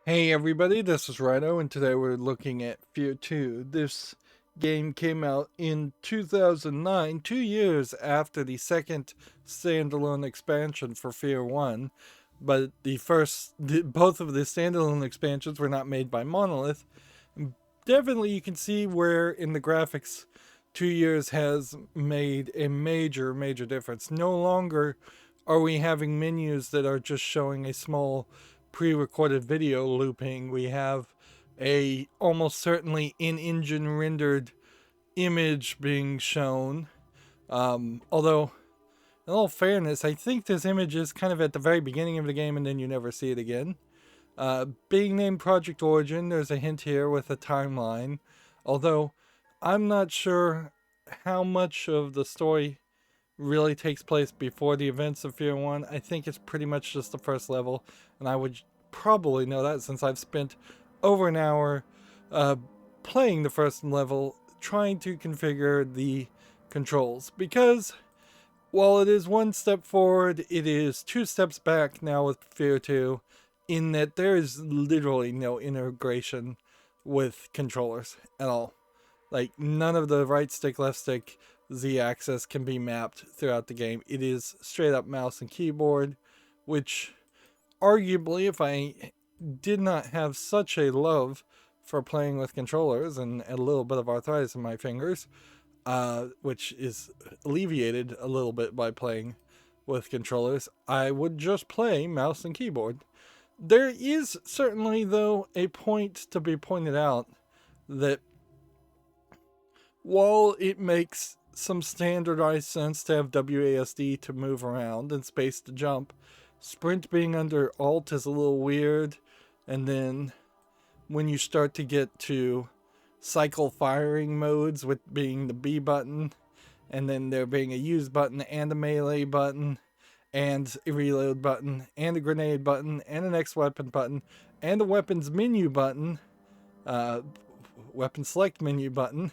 Hey everybody, this is Rydo, and today we're looking at F.E.A.R 2. This game came out in 2009, 2 years after the second standalone expansion for F.E.A.R 1. But both of the standalone expansions were not made by Monolith. Definitely, you can see where in the graphics, 2 years has made a major difference. No longer are we having menus that are just showing a small pre-recorded video looping. We have a almost certainly in-engine rendered image being shown. Although, in all fairness, I think this image is kind of at the very beginning of the game and then you never see it again. Being named Project Origin, there's a hint here with a timeline. Although, I'm not sure how much of the story really takes place before the events of F.E.A.R 1. I think it's pretty much just the first level, and I would probably know that since I've spent over an hour uh, playing the first level trying to configure the controls. Because while it is one step forward, it is two steps back now with F.E.A.R 2, in that there is literally no integration with controllers at all. Like, none of the right stick, left stick, Z axis can be mapped throughout the game. It is straight up mouse and keyboard, which arguably, if I did not have such a love for playing with controllers and a little bit of arthritis in my fingers, which is alleviated a little bit by playing with controllers, I would just play mouse and keyboard. There is certainly, though, a point to be pointed out that while it makes some standardized sense to have WASD to move around and space to jump, sprint being under Alt is a little weird. And then when you start to get to cycle firing modes, with being the B button, and then there being a use button and a melee button, and a reload button, and a grenade button, and an X weapon button, and a weapons menu button, uh, weapon select menu button,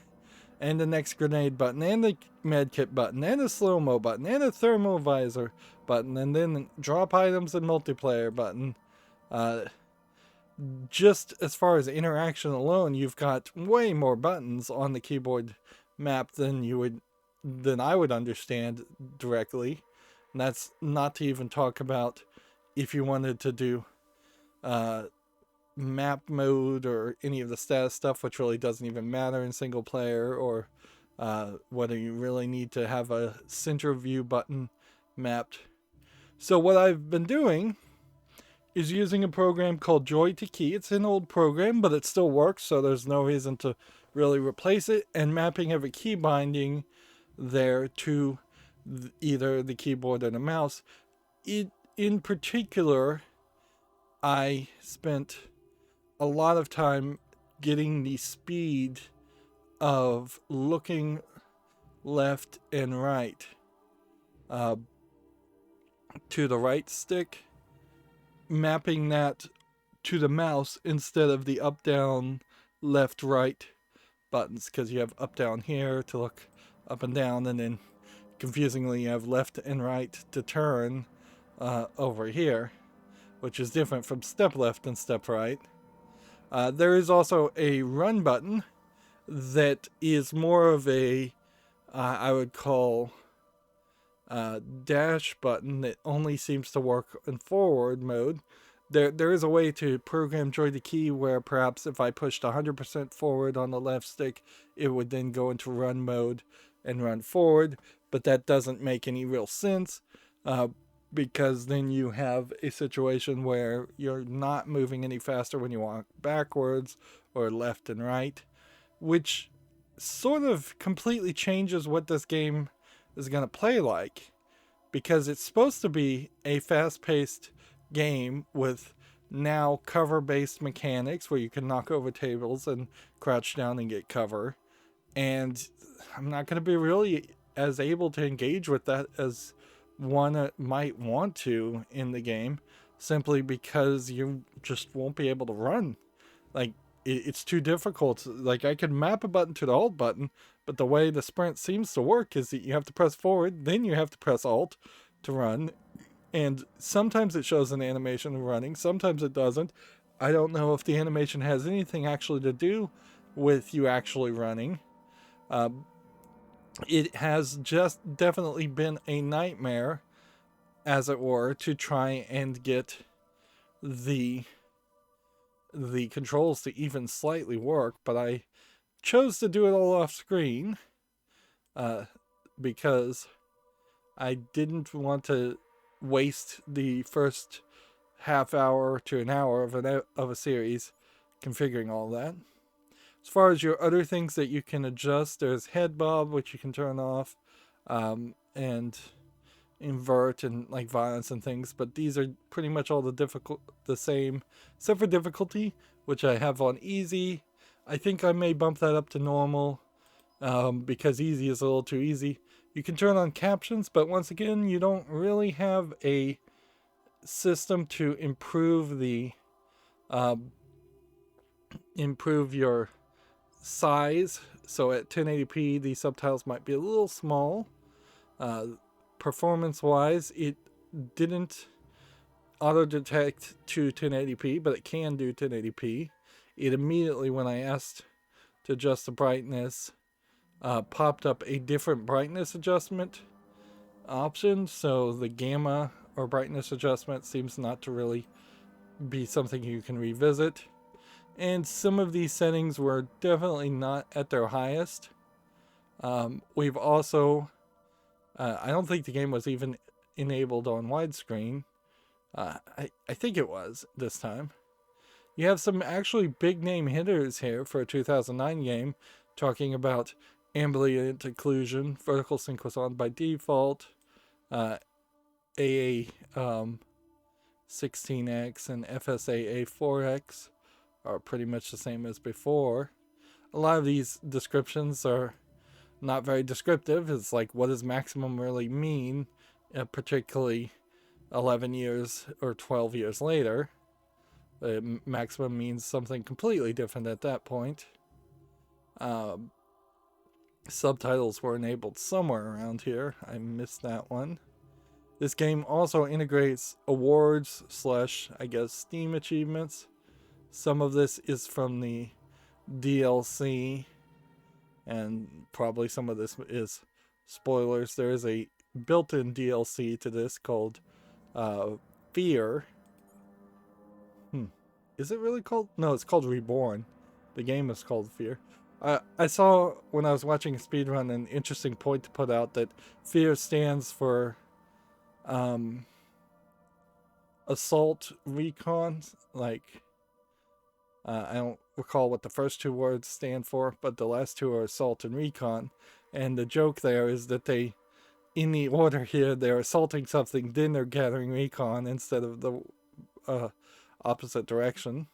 and the next grenade button, and the medkit button, and a slow-mo button, and a thermal visor button, and then drop items and multiplayer button. Uh, just as far as interaction alone, you've got way more buttons on the keyboard map than I would understand directly. And that's not to even talk about if you wanted to do uh, map mode or any of the status stuff, which really doesn't even matter in single player, or whether you really need to have a center view button mapped. So what I've been doing is using a program called Joy to Key. It's an old program, but it still works, so there's no reason to really replace it, and mapping every key binding there to either the keyboard or the mouse. In particular, I spent a lot of time getting the speed of looking left and right uh, to the right stick, mapping that to the mouse instead of the up, down, left, right buttons, because you have up, down here to look up and down, and then confusingly you have left and right to turn over here, which is different from step left and step right. There is also a run button that is more of a, I would call, dash button that only seems to work in forward mode. There is a way to program Joy to Key where perhaps if I pushed 100% forward on the left stick, it would then go into run mode and run forward, but that doesn't make any real sense. Because then you have a situation where you're not moving any faster when you walk backwards or left and right, which sort of completely changes what this game is going to play like, because it's supposed to be a fast-paced game with now cover-based mechanics where you can knock over tables and crouch down and get cover, and I'm not going to be really as able to engage with that as one might want to in the game, simply because you just won't be able to run. Like, it's too difficult. Like, I could map a button to the Alt button, but the way the sprint seems to work is that you have to press forward, then you have to press Alt to run, and sometimes it shows an animation of running, sometimes it doesn't. I don't know if the animation has anything actually to do with you actually running. It has just definitely been a nightmare, as it were, to try and get the controls to even slightly work, but I chose to do it all off screen because I didn't want to waste the first half hour to an hour of a series configuring all that. As far as your other things that you can adjust, there's head bob, which you can turn off, and invert and like violence and things, but these are pretty much all the same, except for difficulty, which I have on easy. I think I may bump that up to normal, because easy is a little too easy. You can turn on captions, but once again, you don't really have a system to improve your size. So at 1080p, the subtitles might be a little small. Performance-wise, it didn't auto-detect to 1080p, but it can do 1080p. It immediately, when I asked to adjust the brightness, popped up a different brightness adjustment option, so the gamma or brightness adjustment seems not to really be something you can revisit. And some of these settings were definitely not at their highest. We've also, I don't think the game was even enabled on widescreen. I think it was this time. You have some actually big name hitters here for a 2009 game, talking about ambient occlusion, vertical sync was on by default, AA 16X and FSAA 4X are pretty much the same as before. A lot of these descriptions are not very descriptive. It's like, what does maximum really mean, particularly 11 years or 12 years later? Maximum means something completely different at that point. Subtitles were enabled somewhere around here. I missed that one. This game also integrates awards / I guess Steam achievements. Some of this is from the DLC, and probably some of this is spoilers. There is a built-in DLC to this called F.E.A.R. Is it really called? No, it's called Reborn. The game is called F.E.A.R. I saw when I was watching a speedrun an interesting point to put out that F.E.A.R. stands for Assault Recon. Like, I don't recall what the first two words stand for, but the last two are Assault and Recon. And the joke there is that they, in the order here, they're assaulting something, then they're gathering recon instead of the opposite direction.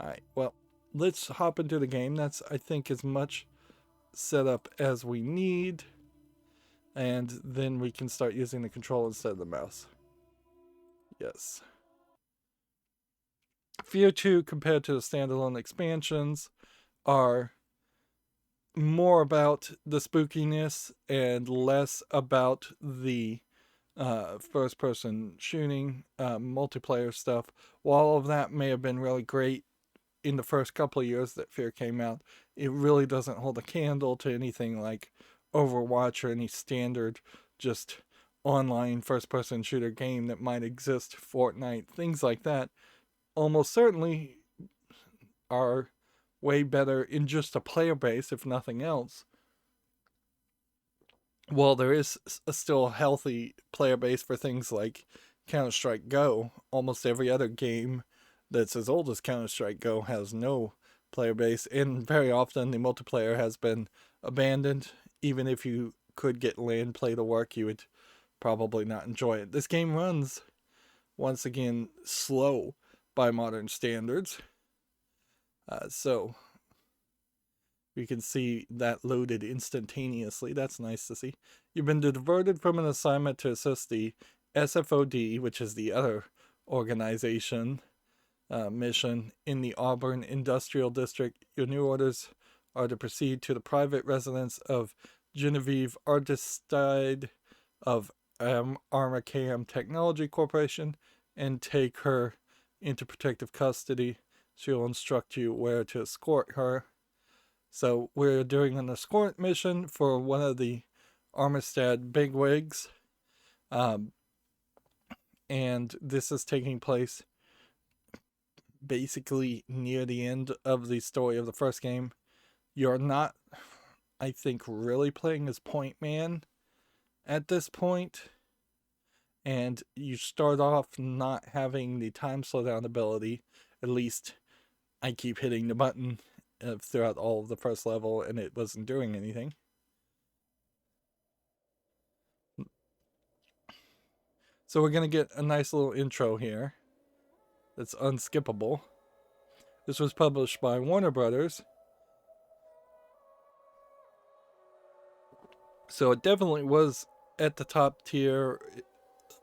Alright, well, let's hop into the game. That's, I think, as much setup as we need. And then we can start using the controller instead of the mouse. Yes. F.E.A.R. 2, compared to the standalone expansions, are more about the spookiness and less about the first-person shooting, multiplayer stuff. While all of that may have been really great in the first couple of years that F.E.A.R. came out, it really doesn't hold a candle to anything like Overwatch or any standard just online first-person shooter game that might exist, Fortnite, things like that. Almost certainly are way better in just a player base, if nothing else. While there is a still healthy player base for things like Counter-Strike Go, almost every other game that's as old as Counter-Strike Go has no player base, and very often the multiplayer has been abandoned. Even if you could get LAN play to work, you would probably not enjoy it. This game runs, once again, slow by modern standards. So you can see that loaded instantaneously. That's nice to see. You've been diverted from an assignment to assist the SFOD, which is the other organization mission in the Auburn Industrial District. Your new orders are to proceed to the private residence of Genevieve Artistide of Armacam Technology Corporation and take her into protective custody. She'll instruct you where to escort her. So we're doing an escort mission for one of the Armistead bigwigs. And this is taking place basically near the end of the story of the first game. You're not, I think, really playing as Point Man at this point, and you start off not having the time slowdown ability. At least I keep hitting the button throughout all of the first level, and it wasn't doing anything. So we're going to get a nice little intro here that's unskippable. This was published by Warner Brothers. So it definitely was at the top tier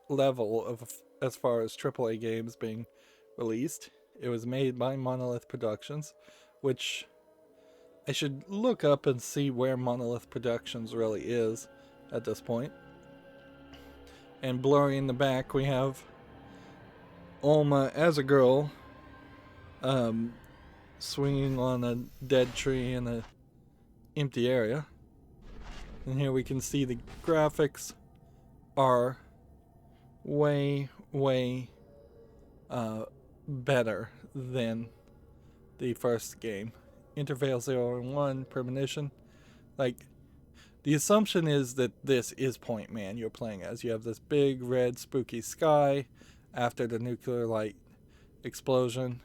level of as far as AAA games being released. It was made by Monolith Productions, which I should look up and see where Monolith Productions really is at this point. And blurry in the back, we have Alma as a girl, swinging on a dead tree in an empty area. And here we can see the graphics are way better than the first game. Intervale 0 and 1, premonition. Like, the assumption is that this is Point Man you're playing as. You have this big red spooky sky after the nuclear light explosion.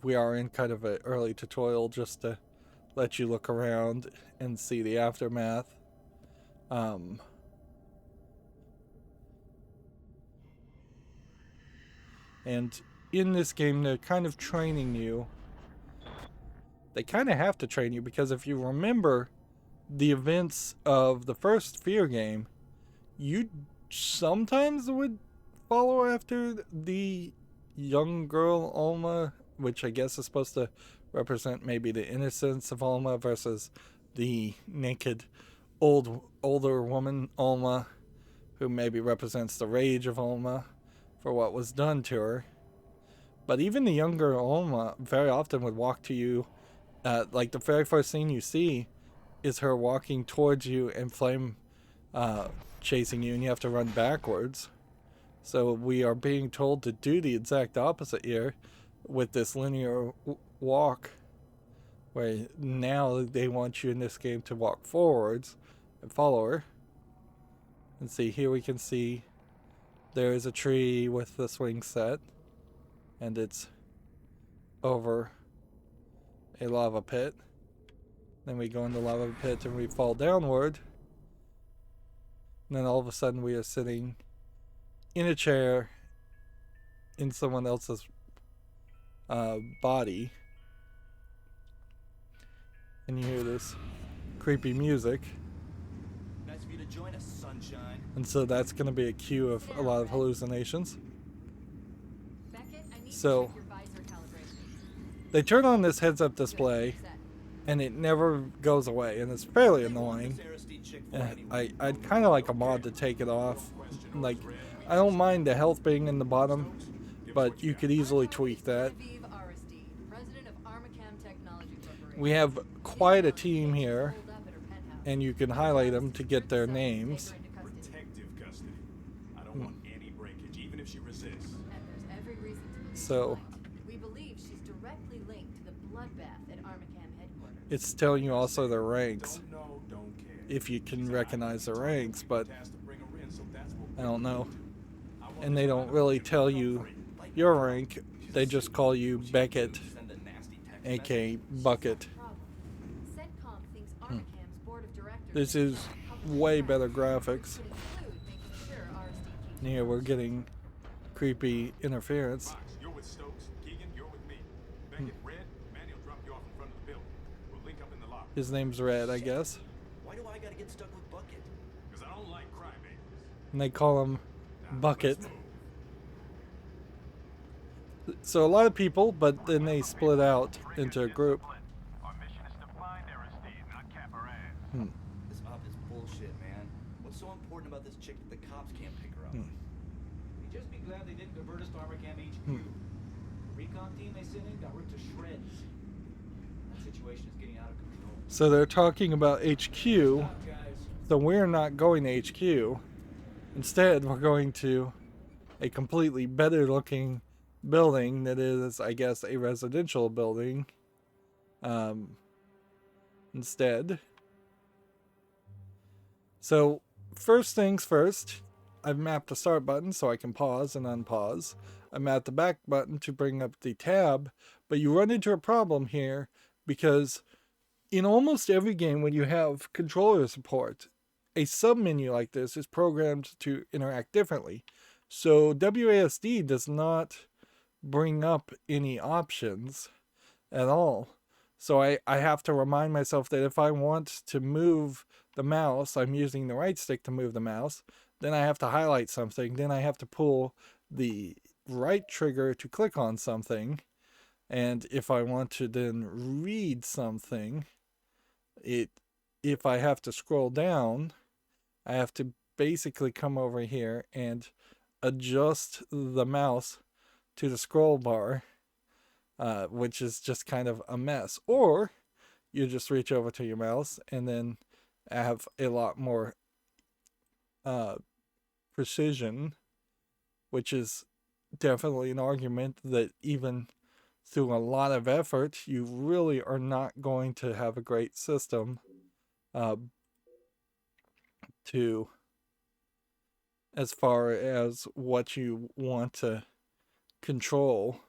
We are in kind of an early tutorial just to let you look around and see the aftermath. And in this game, they're kind of training you. They kind of have to train you, because if you remember the events of the first F.E.A.R game, you sometimes would follow after the young girl Alma, which I guess is supposed to represent maybe the innocence of Alma versus the naked older woman Alma, who maybe represents the rage of Alma for what was done to her. But even the younger Alma very often would walk to you. Like the very first scene you see is her walking towards you and flame chasing you, and you have to run backwards. So we are being told to do the exact opposite here with this linear walk, where now they want you in this game to walk forwards and follow her. And see, here we can see there is a tree with the swing set, and it's over a lava pit. Then we go in the lava pit and we fall downward. And then all of a sudden we are sitting in a chair in someone else's body. And you hear this creepy music. Nice of you to join us, sunshine. And so that's going to be a cue of a lot of hallucinations. Becket, I need So to check your visor calibration. they turn on this heads-up display, and it never goes away, and it's fairly annoying. I'd kind of like a mod to take it off. Like, I don't mind the health being in the bottom, but you could easily tweak that. F.E.A.R, president of Armacam Technology Corporation. We have quite a team here, and you can highlight them to get their names. Protective custody. I don't want any breakage, even if she resists. And there's every reason to believe So we believe she's directly linked to the bloodbath at Armacam headquarters. it's telling you also their ranks, Don't know, don't care. if you can recognize their ranks, but Tasked to bring her in, so that's what I don't know. And they don't really tell you your rank, they just call you Becket, send a nasty text aka Bucket. Problem. CENTCOM thinks Armacam's board of directors This is way better graphics. could include making sure RSD keeps And here we're getting creepy interference. Fox, you're with Stokes. Keegan, you're with me. Becket, Red, Manny will drop you off in front of the building. We'll link up in the lobby. His name's Red, I guess. Why do I gotta get stuck with Bucket? Because I don't like crybabies. And they call him Bucket. So a lot of people, but then they split out into a group. Our mission is to find Aristide, not cap her ass. This op is bullshit, man. What's so important about this chick that the cops can't pick her up? You'd just be glad they didn't convert us to Armacam HQ. recon team they sent in got ripped to shreds. That situation is getting out of control. So they're talking about HQ. Stop, guys. So we're not going to HQ. Instead, we're going to a completely better looking building that is, I guess, a residential building. Instead. So, first things first, I've mapped the start button so I can pause and unpause. I mapped the back button to bring up the tab, but you run into a problem here because in almost every game when you have controller support, a submenu like this is programmed to interact differently. So WASD does not bring up any options at all. So I have to remind myself that if I want to move the mouse, I'm using the right stick to move the mouse. Then I have to highlight something. Then I have to pull the right trigger to click on something. And if I want to then read something, if I have to scroll down, I have to basically come over here and adjust the mouse to the scroll bar, which is just kind of a mess. Or you just reach over to your mouse and then have a lot more precision, which is definitely an argument that even through a lot of effort, you really are not going to have a great system to as far as what you want to control.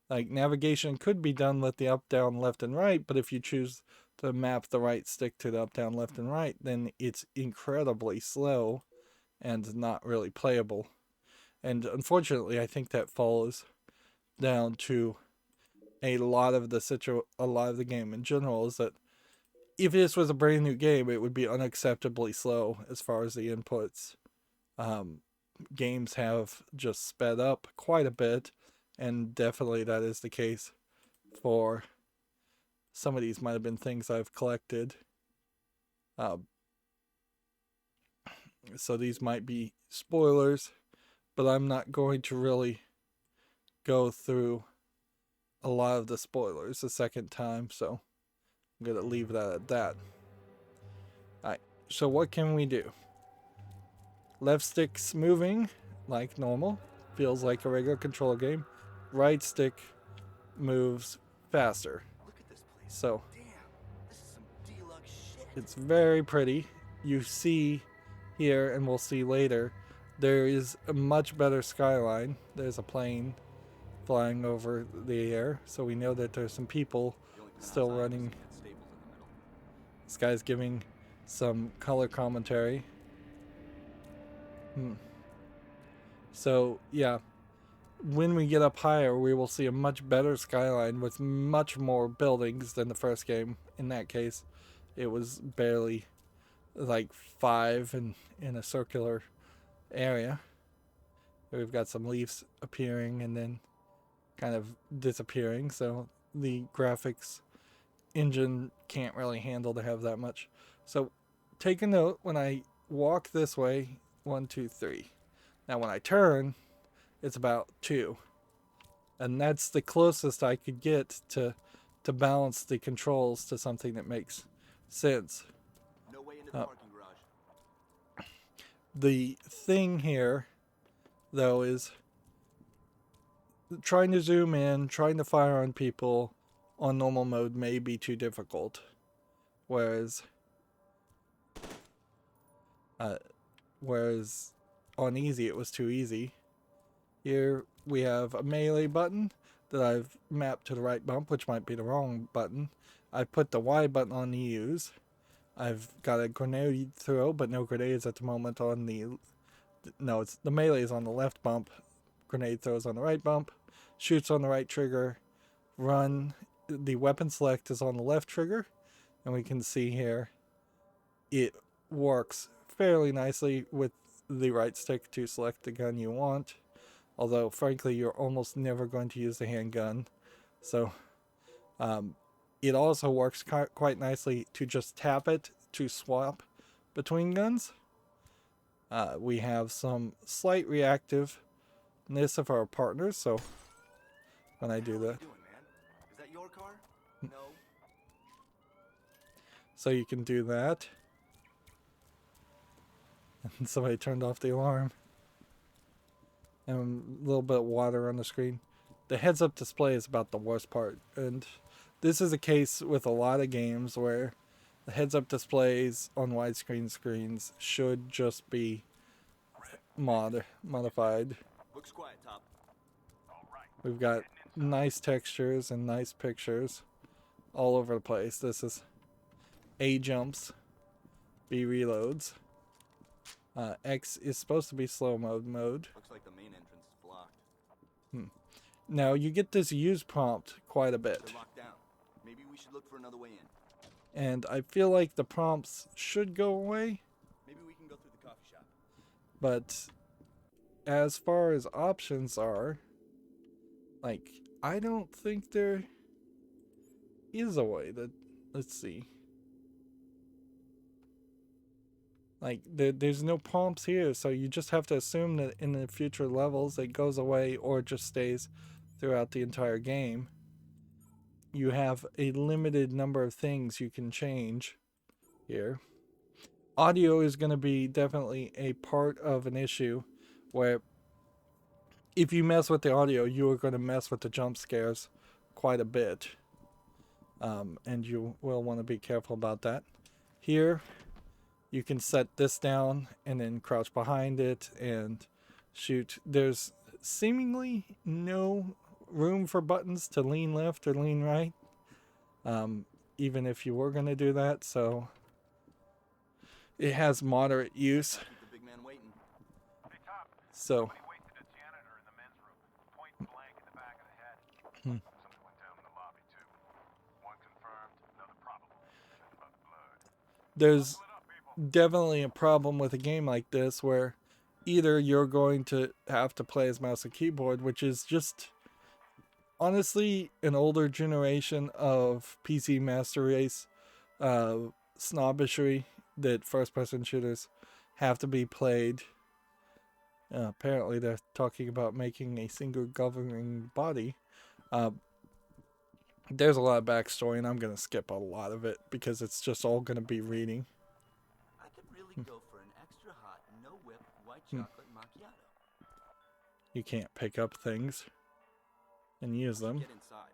Like navigation could be done with the up, down, left, and right, but if you choose to map the right stick to the up, down, left, and right, then it's incredibly slow and not really playable. And unfortunately, I think that falls down to a lot of the game in general, is that if this was a brand new game, it would be unacceptably slow as far as the inputs. Games have just sped up quite a bit, and definitely that is the case for some of these. Might have been things I've collected. So these might be spoilers, but I'm not going to really go through a lot of the spoilers the second time, so I'm going to leave that at that. Alright, so what can we do? Left stick's moving like normal, feels like a regular controller game. Right stick moves faster. Look at this place. So Damn, this is some deluxe shit. it's very pretty. You see here, and we'll see later, there is a much better skyline. There's a plane flying over the air, so we know that there's some people still running. This guy's giving some color commentary. So yeah, when we get up higher, we will see a much better skyline with much more buildings than the first game. In that case, it was barely like 5 in a circular area. We've got some leaves appearing and then kind of disappearing, so the graphics engine can't really handle to have that much. So take a note, when I walk this way, 1, 2, 3. Now when I turn, it's about 2. And that's the closest I could get to balance the controls to something that makes sense. No way into the parking garage. The thing here, though, is trying to zoom in, trying to fire on people on normal mode may be too difficult. Whereas on easy it was too easy. Here we have a melee button that I've mapped to the right bump, which might be the wrong button. I put the Y button on the use. I've got a grenade throw, but no grenades at the moment on the... No, it's the melee is on the left bump. Grenade throws on the right bump. Shoots on the right trigger. Run. The weapon select is on the left trigger. And we can see here it works fairly nicely with the right stick to select the gun you want. Although, frankly, you're almost never going to use the handgun. So, it also works quite nicely to just tap it to swap between guns. We have some slight reactiveness of our partners, so when I do What the hell are that. you doing, man? Is that your car? No. So you can do that. And somebody turned off the alarm. And a little bit of water on the screen. The heads-up display is about the worst part. And this is a case with a lot of games where the heads-up displays on widescreen screens should just be modified. Looks quiet, Top. We've got nice textures and nice pictures all over the place. This is A jumps, B reloads. X is supposed to be slow mode. Looks like the main entrance is blocked. Now you get this use prompt quite a bit. They're locked down. Maybe we should look for another way in. And I feel like the prompts should go away. Maybe we can go through the coffee shop. But as far as options are, like, I don't think there is a way that, let's see. Like, there's no prompts here, so you just have to assume that in the future levels it goes away or just stays throughout the entire game. You have a limited number of things you can change here. Audio is going to be definitely a part of an issue where if you mess with the audio, you are going to mess with the jump scares quite a bit. And you will want to be careful about that. Here, you can set this down and then crouch behind it and shoot. There's seemingly no room for buttons to lean left or lean right, even if you were going to do that. So it has moderate use. Keep the big man waiting. Hey, Top. So Somebody wasted a janitor in the men's room. Point blank in the back of the head. Something went down in the lobby, too. One confirmed, another probable. Nothing but blood. there's Pull it up, people. definitely a problem with a game like this where either you're going to have to play as mouse and keyboard, which is just honestly an older generation of PC master race snobbishy that first-person shooters have to be played. Apparently they're talking about making a single governing body. There's a lot of backstory, and I'm going to skip a lot of it because it's just all going to be reading. I could really go for an extra hot, no whip, white chocolate macchiato. You can't pick up things and use them. Get inside.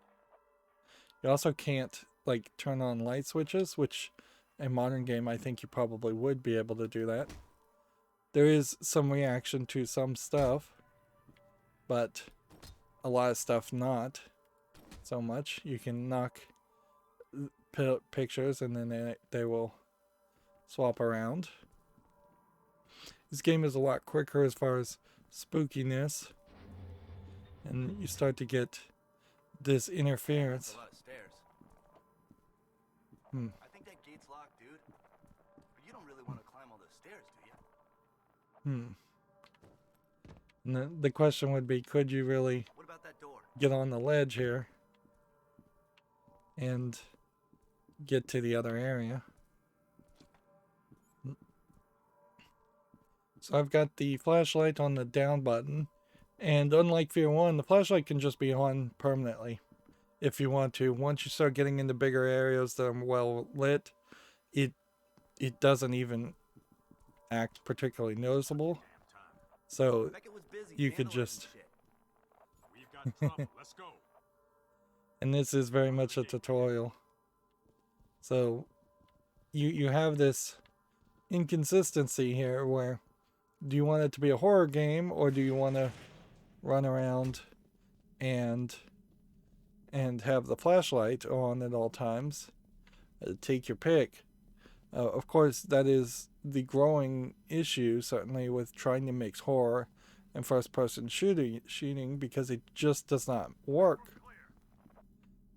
You also can't, like, turn on light switches, which a modern game, I think you probably would be able to do that. There is some reaction to some stuff, but a lot of stuff not so much. You can knock pictures and then they will swap around. This game is a lot quicker as far as spookiness, and you start to get this interference. That's a lot of stairs. Hmm. I think that gate's locked, dude. But you don't really want to climb all those stairs, do you? And the question would be, could you really What about that door? get on the ledge here and get to the other area? So I've got the flashlight on the down button, and unlike F.E.A.R. 1, the flashlight can just be on permanently if you want to. Once you start getting into bigger areas that are well lit, it doesn't even act particularly noticeable. So Becket was busy you could vandalizing just, shit. We've got trouble. Let's go. and this is very much a tutorial. So you have this inconsistency here where do you want it to be a horror game, or do you want to run around and have the flashlight on at all times? Take your pick. Of course, that is the growing issue, certainly, with trying to mix horror and first-person shooting, because it just does not work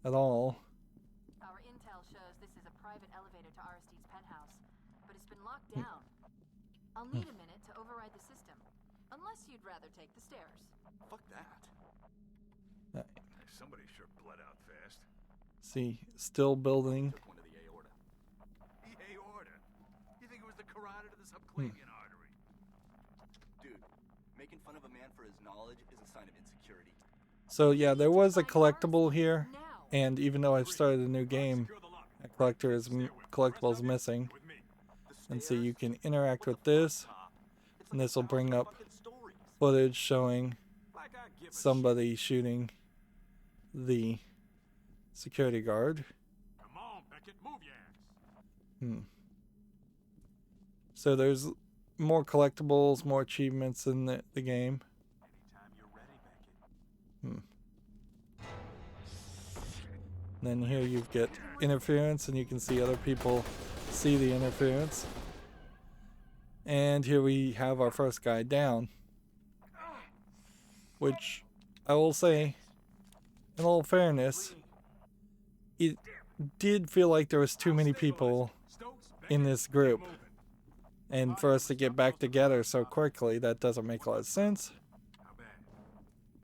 at all. Our intel shows this is a private elevator to Aristide's penthouse, but it's been locked down. I'll need a minute to override the system, unless you'd rather take the stairs. Fuck that. Somebody sure bled out fast. See, still building. Took one to the aorta. The aorta. You think it was the carotid of the subclavian artery? Dude, making fun of a man for his knowledge is a sign of insecurity. So yeah, there was a collectible here, and even though I've started a new game, a collectible is missing. With me. And so you can interact with this, It's and like this will bring up fucking stories. footage showing Like I give a somebody shooting the security guard. shit. Come on, Becket, move your ass. Hmm. So there's more collectibles, more achievements in the game. Anytime you're ready, Becket. And then here you get interference, and you can see other people see the interference. And here we have our first guy down. Which, I will say, in all fairness, it did feel like there was too many people Stokes, in Becket, this group. get moving. And for us to get back together so quickly, that doesn't make a lot of sense. How bad?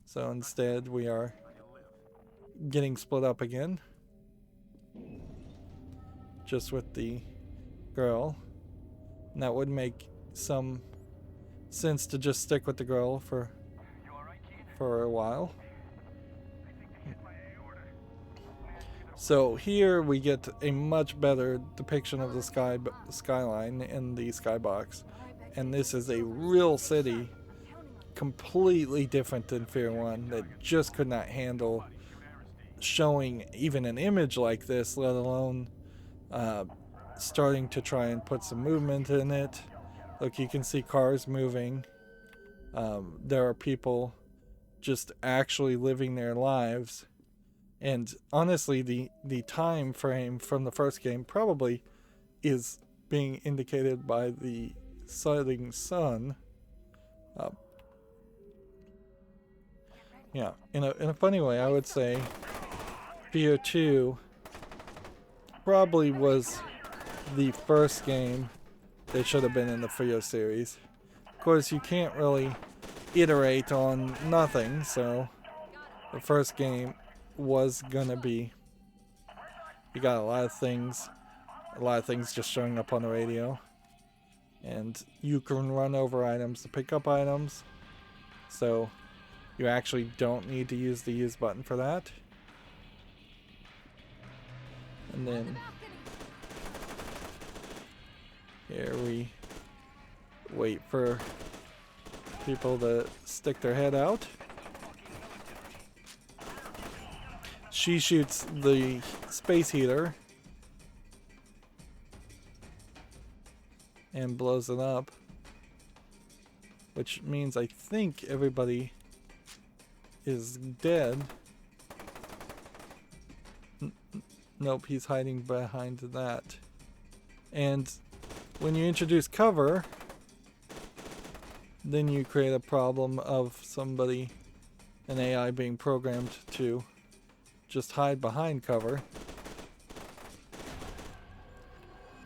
So instead, we are How you live? getting split up again. Just with the girl. And that would make some sense to just stick with the girl for a while. So here we get a much better depiction of the skyline in the skybox. And this is a real city, completely different than F.E.A.R 1, that just could not handle showing even an image like this, let alone starting to try and put some movement in it. Look, you can see cars moving. There are people just actually living their lives. And honestly, the time frame from the first game probably is being indicated by the setting sun. Yeah, in a funny way, I would say F.E.A.R 2 probably was the first game that should have been in the F.E.A.R series. Of course, you can't really iterate on nothing, so the first game was gonna be, you got a lot of things just showing up on the radio, and you can run over items to pick up items, so you actually don't need to use the use button for that. And then here we wait for people to stick their head out. She shoots the space heater and blows it up, which means I think everybody is dead. Nope, he's hiding behind that. And when you introduce cover, then you create a problem of somebody, an AI, being programmed to just hide behind cover.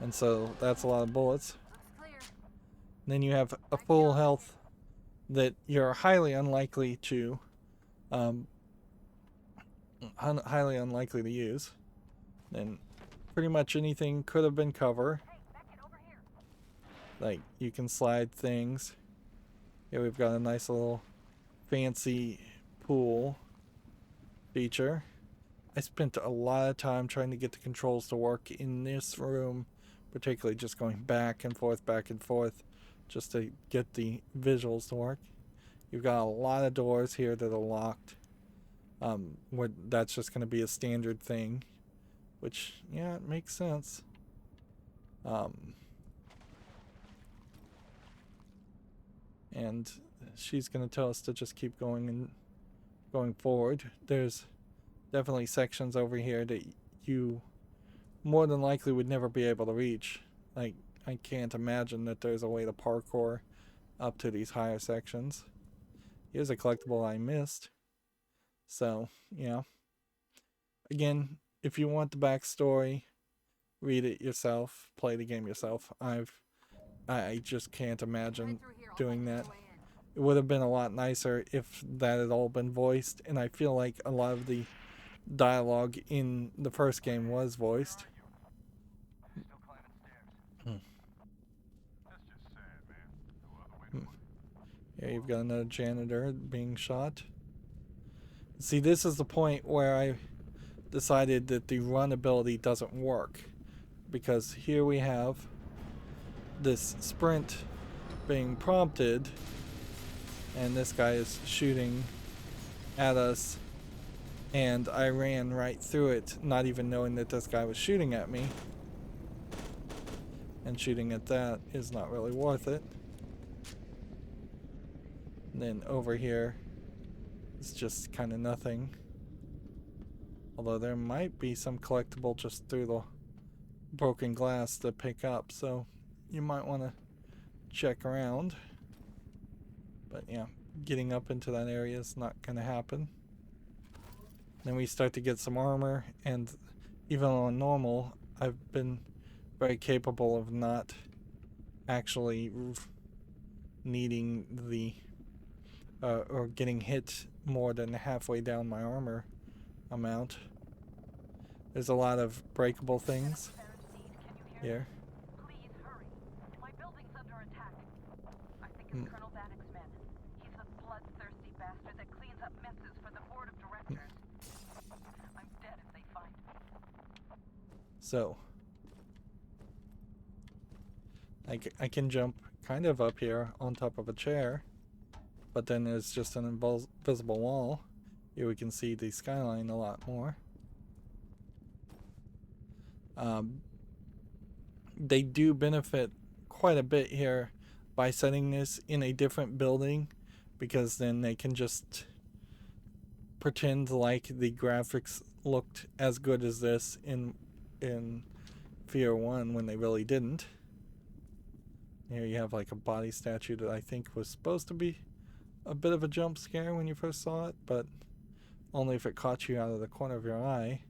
And so that's a lot of bullets. And then you have a full health that you're highly unlikely to use. And pretty much anything could have been cover. Like, you can slide things. Here we've got a nice little fancy pool feature. I spent a lot of time trying to get the controls to work in this room, particularly just going back and forth, just to get the visuals to work. You've got a lot of doors here that are locked. That's just going to be a standard thing, which, yeah, it makes sense. And she's going to tell us to just keep going forward. There's definitely sections over here that you more than likely would never be able to reach. Like, I can't imagine that there's a way to parkour up to these higher sections. Here's a collectible I missed. So, yeah. Again, if you want the backstory, read it yourself, play the game yourself. I just can't imagine doing that. It would have been a lot nicer if that had all been voiced, and I feel like a lot of the dialogue in the first game was voiced. Still climbing stairs. That's just sad, man. No other way to put it. Here you've got another janitor being shot. See, this is the point where I decided that the run ability doesn't work, because here we have this sprint being prompted, and this guy is shooting at us, and I ran right through it, not even knowing that this guy was shooting at me. And shooting at that is not really worth it. And then over here, it's just kind of nothing. Although there might be some collectible just through the broken glass to pick up, so you might want to check around. But yeah, getting up into that area is not going to happen. Then we start to get some armor, and even on normal, I've been very capable of not actually needing the or getting hit more than halfway down my armor amount. There's a lot of breakable things here. Please hurry. My building's under attack. I think it's Colonel Bannock's men. He's the bloodthirsty bastard that cleans up messes for the board of directors. I'm dead if they find me. So I can jump kind of up here on top of a chair, but then there's just an invisible wall. Here we can see the skyline a lot more. They do benefit quite a bit here by setting this in a different building, because then they can just pretend like the graphics looked as good as this in F.E.A.R 1 when they really didn't. Here you have like a body statue that I think was supposed to be a bit of a jump scare when you first saw it, but only if it caught you out of the corner of your eye.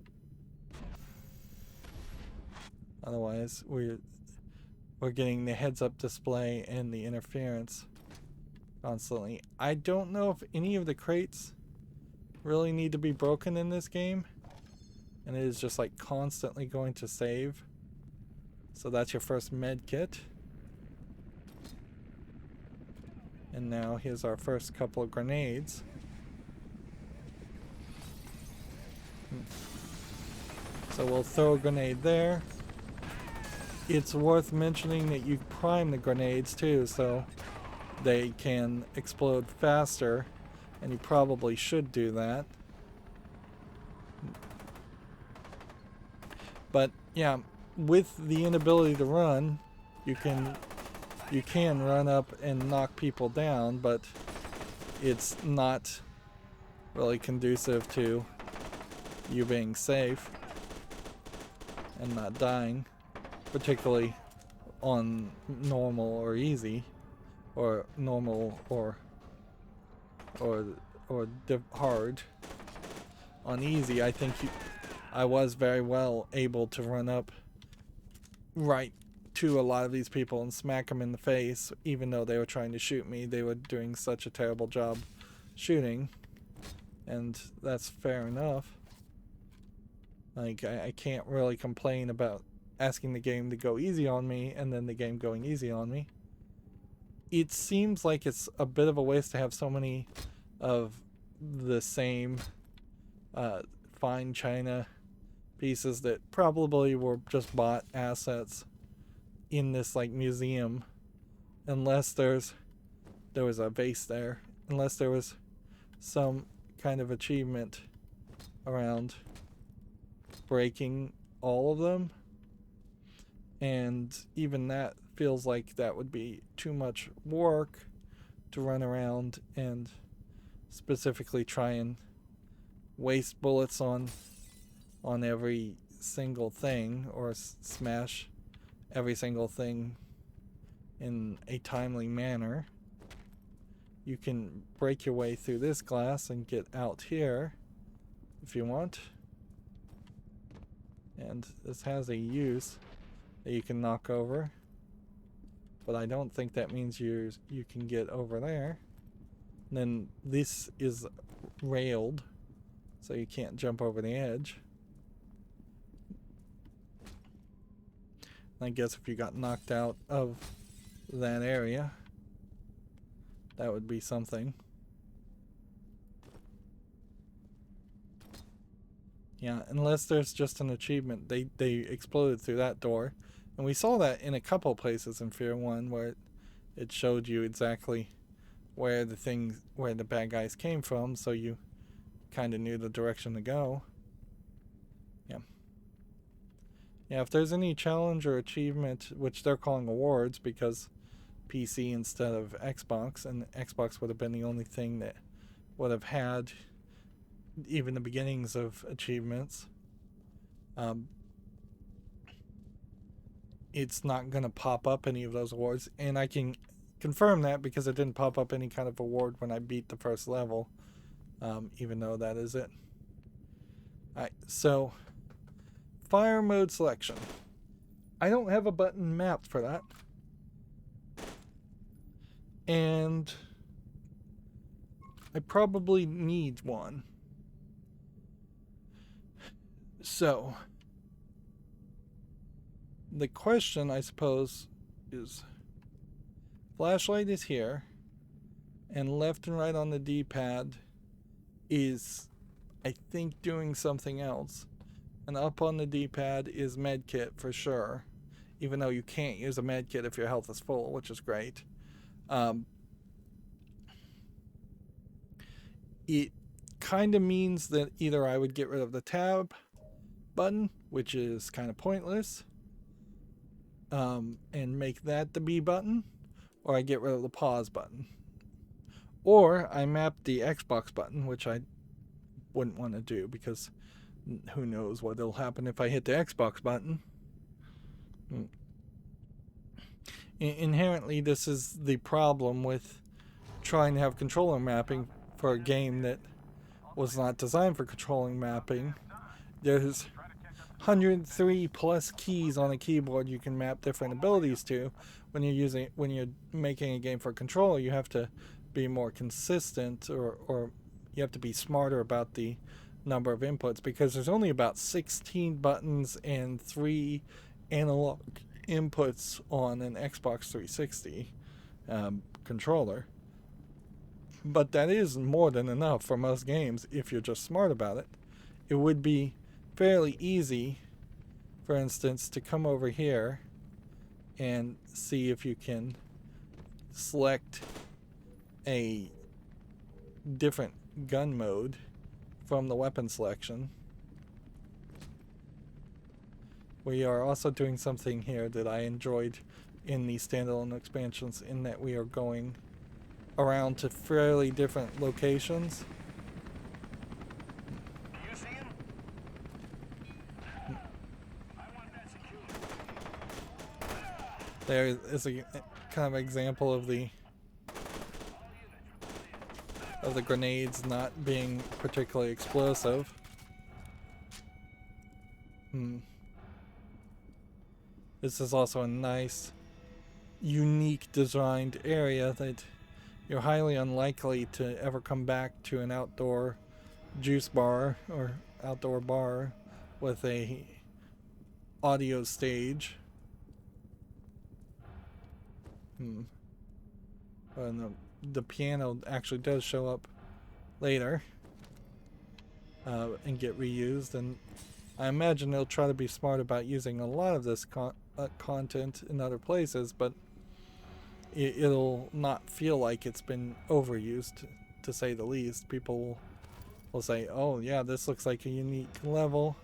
Otherwise, we're getting the heads-up display and the interference constantly. I don't know if any of the crates really need to be broken in this game, and it is just like constantly going to save. So that's your first med kit. And now here's our first couple of grenades. So we'll throw a grenade there. It's worth mentioning that you prime the grenades too, so they can explode faster, and you probably should do that. But yeah, with the inability to run, you can run up and knock people down, but it's not really conducive to you being safe and not dying, particularly on normal or easy, or normal or hard. On easy, I think I was very well able to run up right to a lot of these people and smack them in the face, even though they were trying to shoot me. They were doing such a terrible job shooting, and that's fair enough. Like, I can't really complain about asking the game to go easy on me and then the game going easy on me. It seems like it's a bit of a waste to have so many of the same fine china pieces that probably were just bought assets in this like museum, unless there was a vase there, unless there was some kind of achievement around breaking all of them, and even that feels like that would be too much work to run around and specifically try and waste bullets on every single thing, or smash every single thing in a timely manner. You can break your way through this glass and get out here if you want. And this has a use that you can knock over, but I don't think that means you can get over there. And then this is railed, so you can't jump over the edge. I guess if you got knocked out of that area, that would be something. Yeah, unless there's just an achievement. They exploded through that door. And we saw that in a couple places in F.E.A.R. 1 where it showed you exactly where the bad guys came from, so you kind of knew the direction to go. Yeah. Yeah, if there's any challenge or achievement, which they're calling awards because PC instead of Xbox, and Xbox would have been the only thing that would have had even the beginnings of achievements. It's not going to pop up any of those awards, and I can confirm that because it didn't pop up any kind of award when I beat the first level, even though that is it. Alright, so fire mode selection. I don't have a button mapped for that, and I probably need one. So the question, I suppose, is flashlight is here, and left and right on the D-pad is, I think, doing something else. And up on the D-pad is medkit for sure, even though you can't use a medkit if your health is full, which is great. It kind of means that either I would get rid of the tab button, which is kind of pointless, and make that the B button, or I get rid of the pause button. Or I map the Xbox button, which I wouldn't want to do because who knows what will happen if I hit the Xbox button. Inherently, this is the problem with trying to have controller mapping for a game that was not designed for controlling mapping. There's 103 plus keys on a keyboard you can map different abilities to. When you're making a game for a controller, you have to be more consistent, or you have to be smarter about the number of inputs, because there's only about 16 buttons and 3 analog inputs on an Xbox 360 controller. But that is more than enough for most games if you're just smart about it. It would be fairly easy, for instance, to come over here and see if you can select a different gun mode from the weapon selection. We are also doing something here that I enjoyed in the standalone expansions, in that we are going around to fairly different locations. You see him? I want that security. There is a kind of example of the grenades not being particularly explosive. This is also a nice, unique designed area that you're highly unlikely to ever come back to an outdoor juice bar or outdoor bar with a audio stage. And the piano actually does show up later and get reused, and I imagine they'll try to be smart about using a lot of this content in other places, but it'll not feel like it's been overused, to say the least. People will say, oh yeah, this looks like a unique level,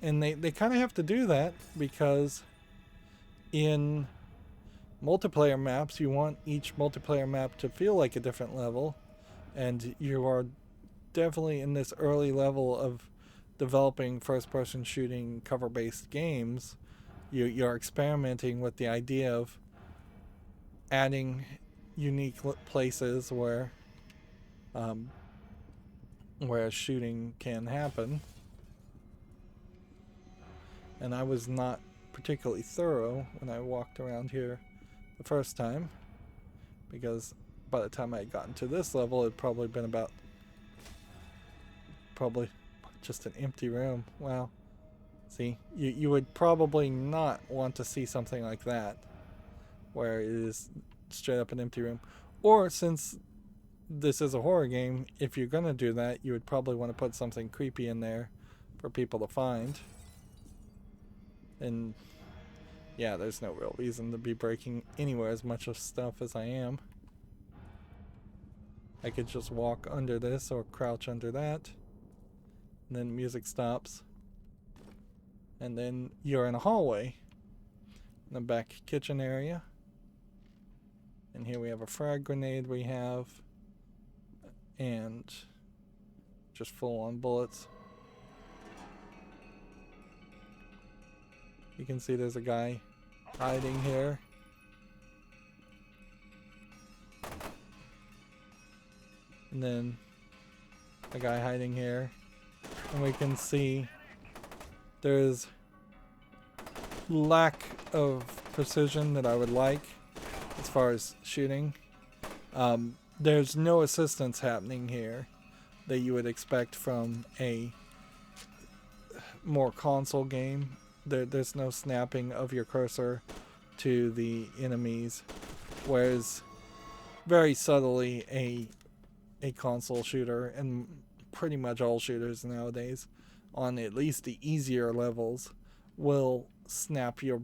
and they kind of have to do that because in multiplayer maps you want each multiplayer map to feel like a different level, and you are definitely in this early level of developing first-person shooting cover-based games. You're experimenting with the idea of adding unique places where shooting can happen. And I was not particularly thorough when I walked around here the first time, because by the time I had gotten to this level, it had probably been probably just an empty room. Wow. See, you would probably not want to see something like that, where it is straight up an empty room. Or, since this is a horror game, if you're going to do that, you would probably want to put something creepy in there for people to find. And yeah, there's no real reason to be breaking anywhere as much of stuff as I am. I could just walk under this or crouch under that. And then music stops. And then you're in a hallway. In the back kitchen area. And here we have a frag grenade we have. And just full on bullets. You can see there's a guy hiding here. And then a guy hiding here. And we can see there's lack of precision that I would like as far as shooting. There's no assistance happening here that you would expect from a more console game. There's no snapping of your cursor to the enemies, whereas very subtly a console shooter, and pretty much all shooters nowadays on at least the easier levels, will snap your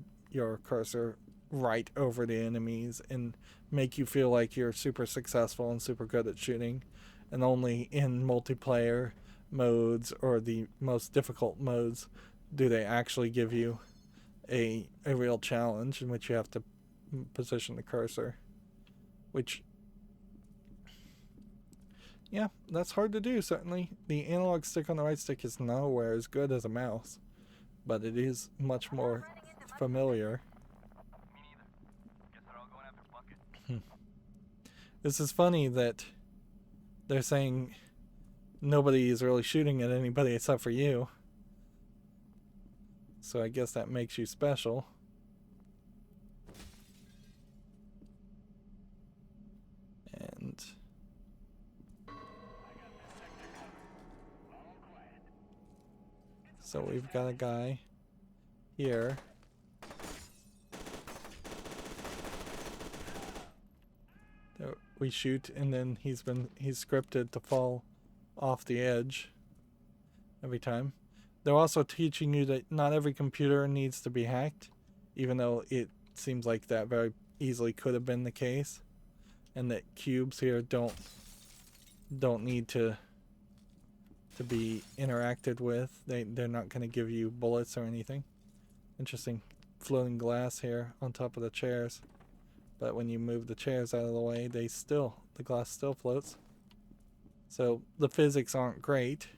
cursor right over the enemies and make you feel like you're super successful and super good at shooting. And only in multiplayer modes or the most difficult modes do they actually give you a real challenge in which you have to position the cursor. Which, yeah, that's hard to do, certainly. The analog stick on the right stick is nowhere as good as a mouse, but it is much more familiar. Me neither. Guess they're all going after Becket. This is funny that they're saying nobody is really shooting at anybody except for you. So I guess that makes you special. And so we've got a guy here. That we shoot, and then he's scripted to fall off the edge every time. They're also teaching you that not every computer needs to be hacked, even though it seems like that very easily could have been the case, and that cubes here don't need to be interacted with. They're not going to give you bullets or anything. Interesting floating glass here on top of the chairs, but when you move the chairs out of the way, the glass still floats. So the physics aren't great.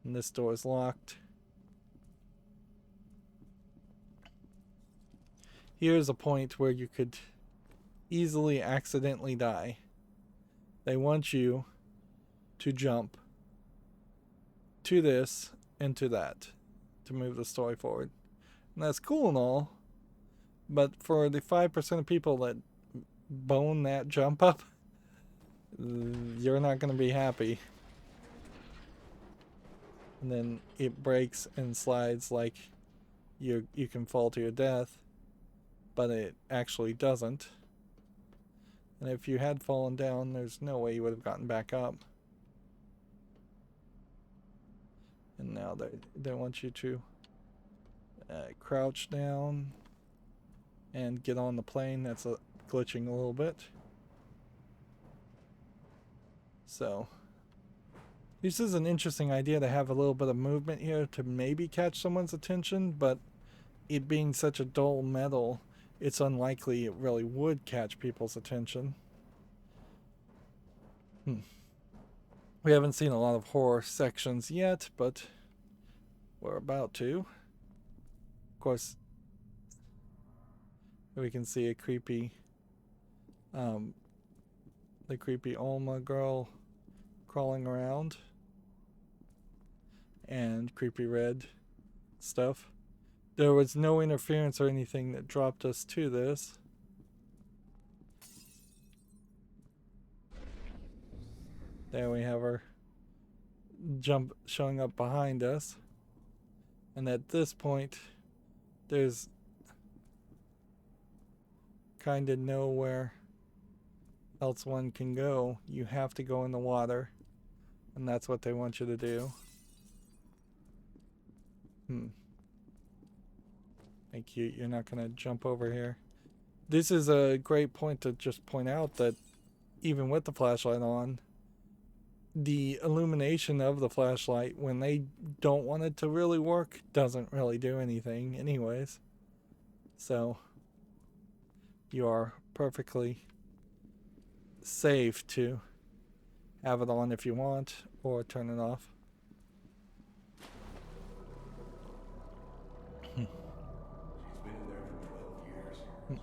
And this door is locked. Here's a point where you could easily accidentally die. They want you to jump to this and to that to move the story forward. And that's cool and all, but for the 5% of people that bone that jump up, you're not going to be happy. And then it breaks and slides like you can fall to your death, but it actually doesn't. And if you had fallen down, there's no way you would have gotten back up. And now they want you to crouch down and get on the plane. That's glitching a little bit. So this is an interesting idea to have a little bit of movement here to maybe catch someone's attention, but it being such a dull metal, it's unlikely it really would catch people's attention. We haven't seen a lot of horror sections yet, but we're about to. Of course, we can see a creepy, the creepy Alma girl crawling around, and creepy red stuff. There was no interference or anything that dropped us to this. There we have her jump showing up behind us. And at this point, there's kind of nowhere else one can go. You have to go in the water. And that's what they want you to do. Thank you. You're not gonna jump over here. This is a great point to just point out that even with the flashlight on, the illumination of the flashlight when they don't want it to really work doesn't really do anything anyways. So you are perfectly safe to have it on if you want or turn it off. She's been in there for 12 years, floating in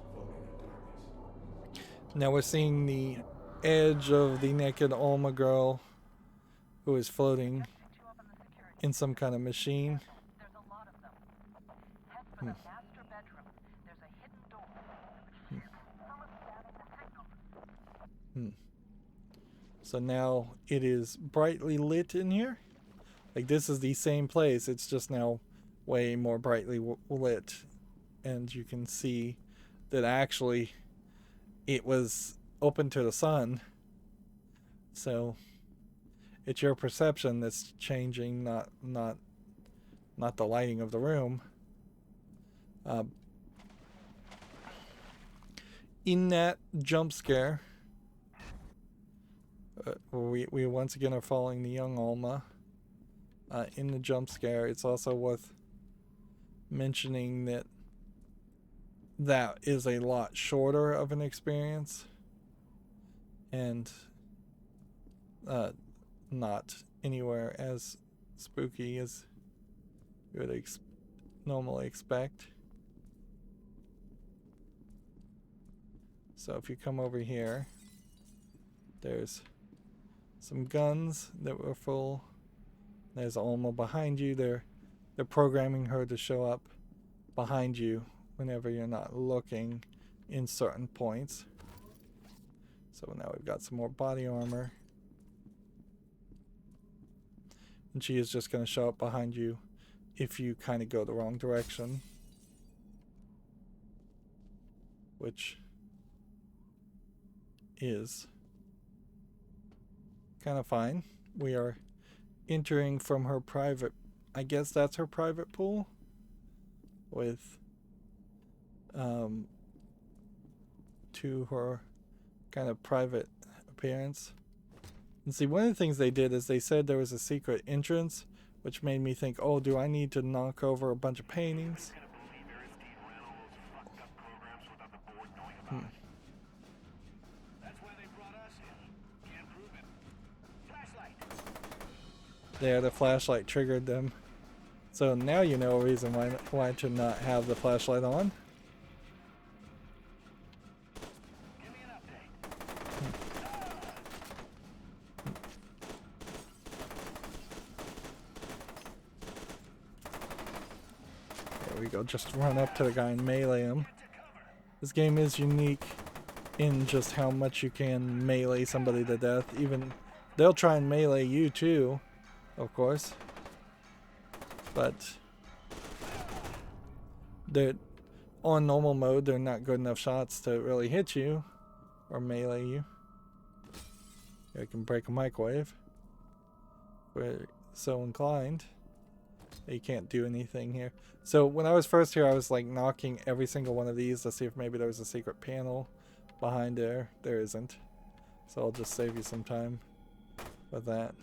darkness. Now we're seeing the edge of the naked Alma girl who is floating in some kind of machine. There's a lot of them. Head for the master bedroom. There's a hidden door. Someone's jamming the signal. So now it is brightly lit in here. Like this is the same place, it's just now way more brightly lit. And you can see that actually it was open to the sun. So it's your perception that's changing, not the lighting of the room. In that jump scare, we once again are following the young Alma. In the jump scare, it's also worth mentioning that that is a lot shorter of an experience and not anywhere as spooky as you would normally expect. So if you come over here, there's some guns that were full. There's Alma behind you. They're programming her to show up behind you whenever you're not looking in certain points. So now we've got some more body armor. And she is just going to show up behind you if you kind of go the wrong direction. Which is kind of fine. We are entering from her private, I guess that's her private pool with to her kind of private appearance. And see, one of the things they did is they said there was a secret entrance, which made me think, oh, do I need to knock over a bunch of paintings? There, the flashlight triggered them. So now you know a reason why to not have the flashlight on. There we go, just run up to the guy and melee him. This game is unique in just how much you can melee somebody to death. Even they'll try and melee you too, of course. But they're on normal mode, they're not good enough shots to really hit you or melee you. I can break a microwave. We're so inclined. You can't do anything here. So when I was first here, I was like knocking every single one of these to see if maybe there was a secret panel behind there. There isn't. So I'll just save you some time with that.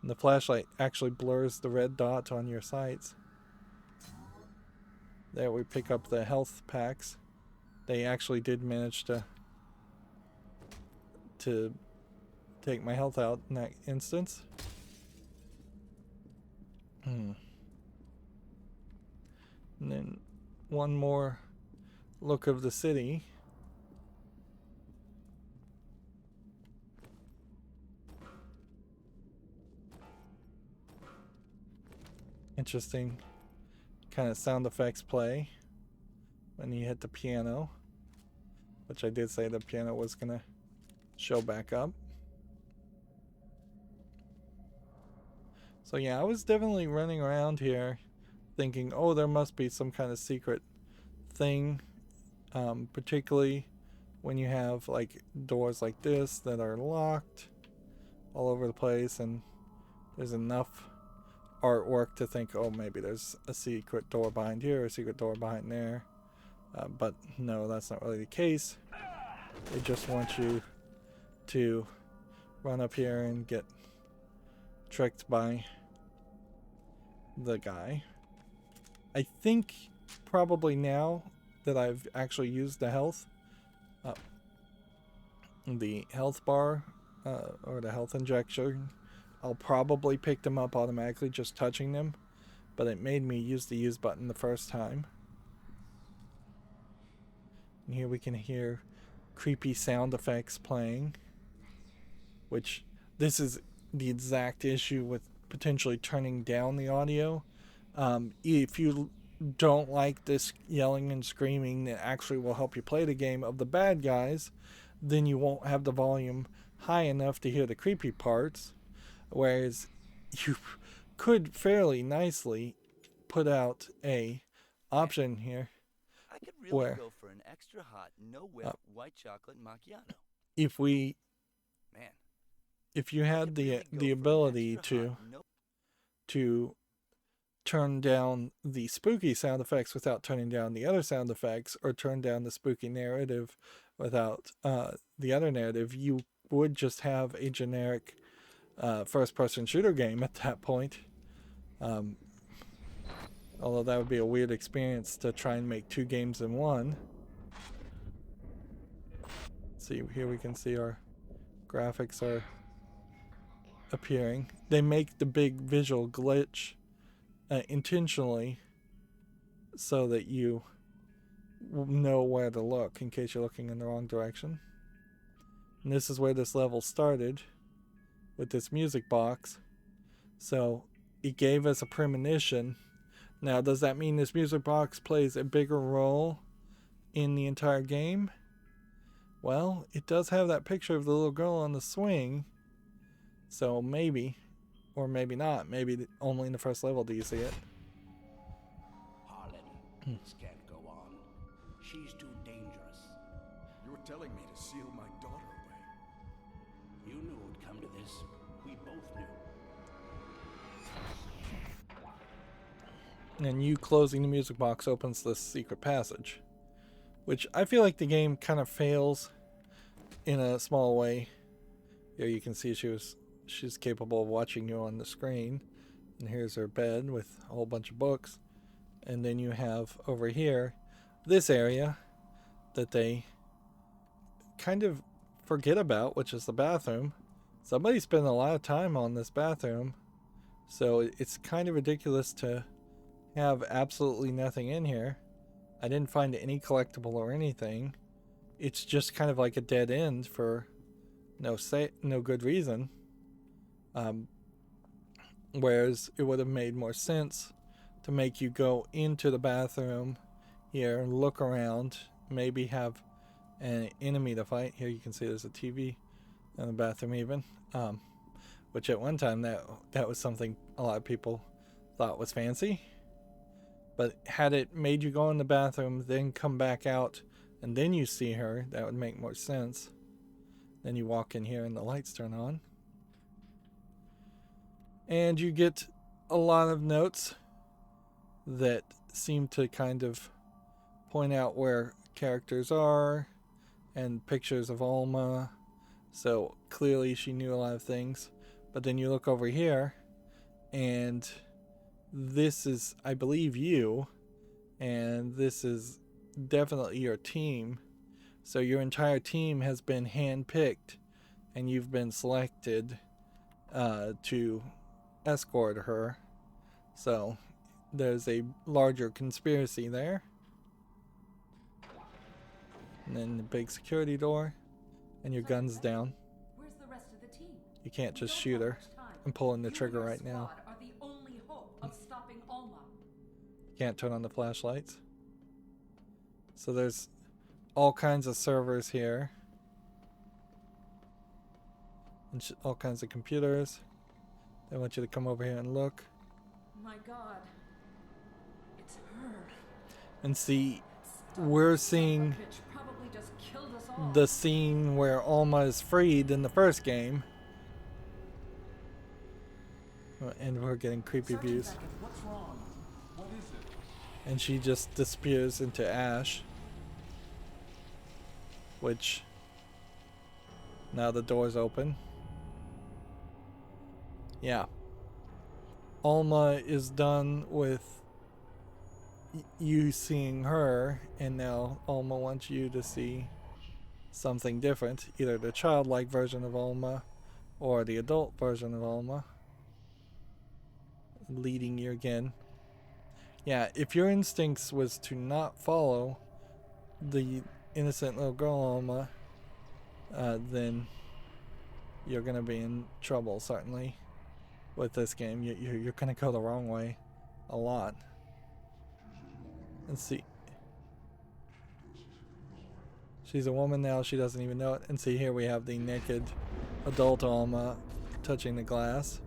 And the flashlight actually blurs the red dot on your sights. There we pick up the health packs. They actually did manage to take my health out in that instance. And then one more look of the city. Interesting kind of sound effects play when you hit the piano, which I did say the piano was gonna show back up. So yeah, I was definitely running around here thinking, oh, there must be some kind of secret thing, particularly when you have like doors like this that are locked, all over the place, and there's enough artwork to think, oh, maybe there's a secret door behind here, a secret door behind there. But no, that's not really the case. They just want you to run up here and get tricked by the guy. I think probably now that I've actually used the health bar or the health injection, I'll probably pick them up automatically just touching them, but it made me use the use button the first time. And here we can hear creepy sound effects playing, which this is the exact issue with potentially turning down the audio. If you don't like this yelling and screaming that actually will help you play the game of the bad guys, then you won't have the volume high enough to hear the creepy parts, whereas you could fairly nicely put out a option here I could really where go for an extra hot, no whip, white chocolate macchiato. if Man, you I had could the really go the for an ability extra hot, no to turn down the spooky sound effects without turning down the other sound effects, or turn down the spooky narrative without the other narrative, you would just have a generic first-person shooter game at that point. Although that would be a weird experience to try and make two games in one. See, here we can see our graphics are appearing. They make the big visual glitch intentionally so that you know where to look in case you're looking in the wrong direction. And this is where this level started, with this music box. So it gave us a premonition. Now, does that mean this music box plays a bigger role in the entire game? Well, it does have that picture of the little girl on the swing. So maybe, or maybe not. Maybe only in the first level do you see it. Harlan, this can't go on. She's too dangerous. You were telling me to seal my daughter away. You knew it would come to this. We both knew. And you closing the music box opens this secret passage, which I feel like the game kind of fails in a small way. Here you can see she's capable of watching you on the screen, and here's her bed with a whole bunch of books. And then you have over here this area that they kind of forget about, which is the bathroom. Somebody spent a lot of time on this bathroom, so it's kind of ridiculous to have absolutely nothing in here. I didn't find any collectible or anything. It's just kind of like a dead end for no good reason. Whereas it would have made more sense to make you go into the bathroom here, look around, maybe have an enemy to fight. Here you can see there's a TV in the bathroom even, which at one time that was something a lot of people thought was fancy. But had it made you go in the bathroom, then come back out, and then you see her, that would make more sense. Then you walk in here and the lights turn on. And you get a lot of notes that seem to kind of point out where characters are, and pictures of Alma. So clearly she knew a lot of things. But then you look over here, and this is, I believe, you, and this is definitely your team. So your entire team has been handpicked, and you've been selected to escort her. So there's a larger conspiracy there. And then the big security door, and your gun's down. Where's the rest of the team? You can't just shoot her. I'm pulling the trigger right now. Are the only hope of stopping Alma. Can't turn on the flashlights. So there's all kinds of servers here, and all kinds of computers. They want you to come over here and look. My God. It's her. And see, we're seeing Bitch probably just killed us all. the scene where Alma is freed in the first game. And we're getting creepy Sergeant views. Becket, what's wrong? What is it? And she just disappears into ash. Which, now the door's open. Yeah. Alma is done with you seeing her, and now Alma wants you to see something different. Either the childlike version of Alma or the adult version of Alma. Leading you again. Yeah, if your instincts was to not follow the innocent little girl Alma, then you're gonna be in trouble, certainly, with this game. You're gonna go the wrong way a lot. Let's see. She's a woman now, she doesn't even know it. And see, here we have the naked adult Alma touching the glass.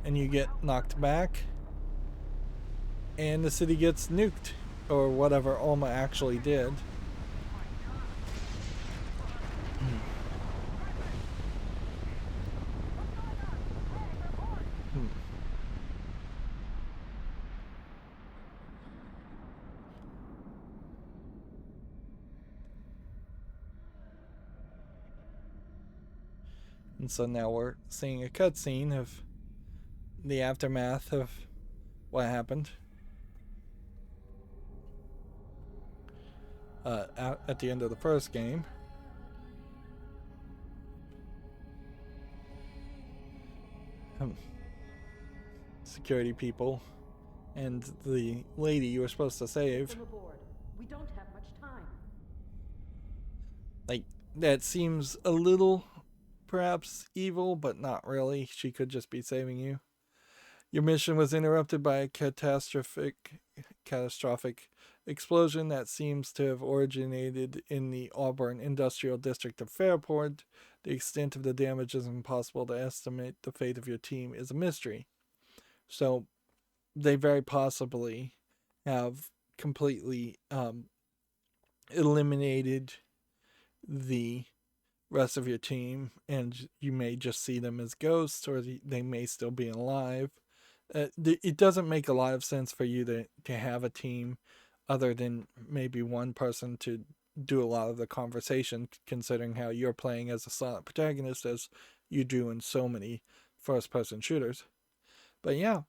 And you get knocked back. And the city gets nuked. Or whatever Alma actually did. And so now we're seeing a cutscene of the aftermath of what happened. At the end of the first game. Security people and the lady you were supposed to save. We don't have much time. Like, that seems a little perhaps evil, but not really. She could just be saving you. Your mission was interrupted by a catastrophic explosion that seems to have originated in the Auburn Industrial District of Fairport. The extent of the damage is impossible to estimate. The fate of your team is a mystery. So they very possibly have completely eliminated the rest of your team, and you may just see them as ghosts, or they may still be alive. It doesn't make a lot of sense for you to have a team other than maybe one person to do a lot of the conversation, considering how you're playing as a silent protagonist as you do in so many first-person shooters. But yeah,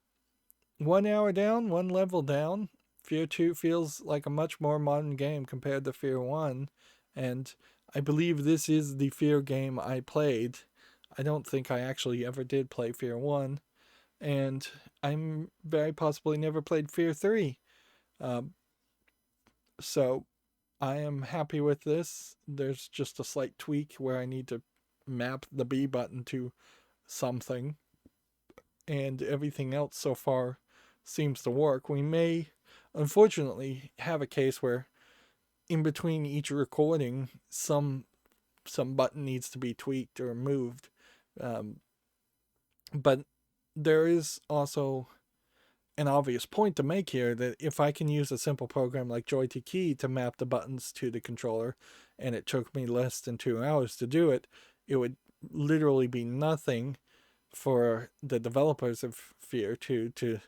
1 hour down, 1 level down. F.E.A.R 2 feels like a much more modern game compared to F.E.A.R 1, and I believe this is the F.E.A.R game I played. I don't think I actually ever did play F.E.A.R 1, and I'm very possibly never played F.E.A.R 3. So I am happy with this. There's just a slight tweak where I need to map the B button to something, and everything else so far seems to work. We may, unfortunately, have a case where in between each recording, some button needs to be tweaked or moved. But there is also an obvious point to make here that if I can use a simple program like Joy2Key to map the buttons to the controller, and it took me less than 2 hours to do it, it would literally be nothing for the developers of F.E.A.R 2 to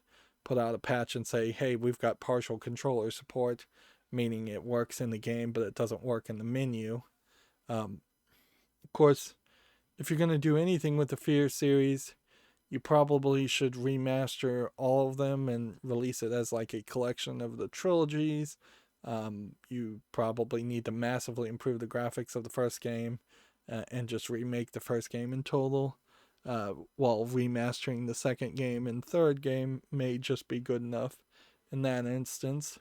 put out a patch and say, hey, we've got partial controller support, meaning it works in the game, but it doesn't work in the menu. Of course, if you're going to do anything with the F.E.A.R series, you probably should remaster all of them and release it as like a collection of the trilogies. You probably need to massively improve the graphics of the first game and just remake the first game in total. While remastering the second game and third game may just be good enough in that instance.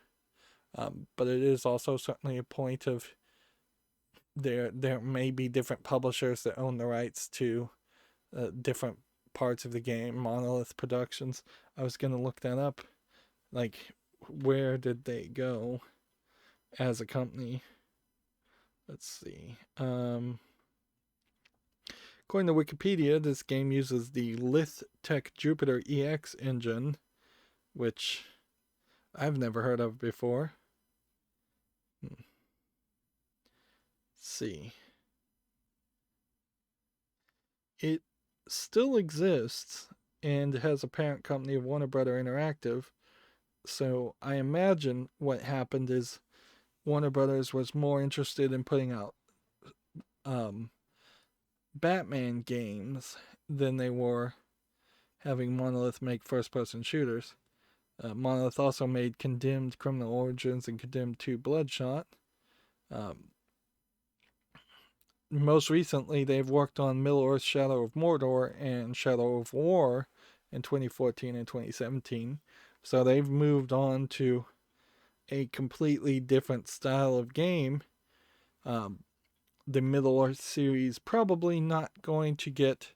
But it is also certainly a point of there may be different publishers that own the rights to different parts of the game. Monolith Productions. I was going to look that up. Like, where did they go as a company? Let's see. According to Wikipedia, this game uses the Lith Tech Jupiter EX engine, which I've never heard of before. Let's see. it still exists and has a parent company of Warner Brother Interactive. So I imagine what happened is Warner Brothers was more interested in putting out Batman games than they were having Monolith make first-person shooters. Monolith also made Condemned Criminal Origins and Condemned 2 Bloodshot. Most recently, they've worked on Middle-earth Shadow of Mordor and Shadow of War in 2014 and 2017. So they've moved on to a completely different style of game. The Middle-earth series probably not going to get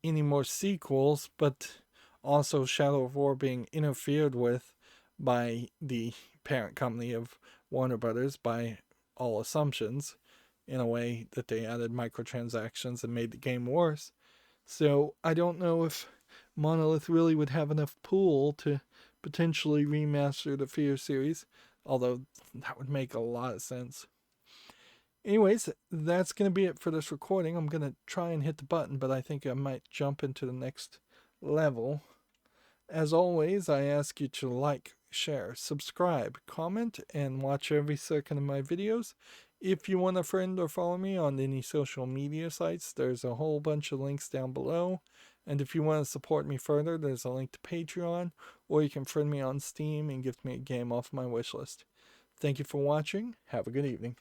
any more sequels, but also Shadow of War being interfered with by the parent company of Warner Brothers by all assumptions, in a way that they added microtransactions and made the game worse. So I don't know if Monolith really would have enough pool to potentially remaster the F.E.A.R series, although that would make a lot of sense. Anyways, that's going to be it for this recording. I'm going to try and hit the button, but I think I might jump into the next level. As always, I ask you to like, share, subscribe, comment, and watch every second of my videos. If you want a friend or follow me on any social media sites, there's a whole bunch of links down below. And if you want to support me further, there's a link to Patreon, or you can friend me on Steam and gift me a game off my wishlist. Thank you for watching. Have a good evening.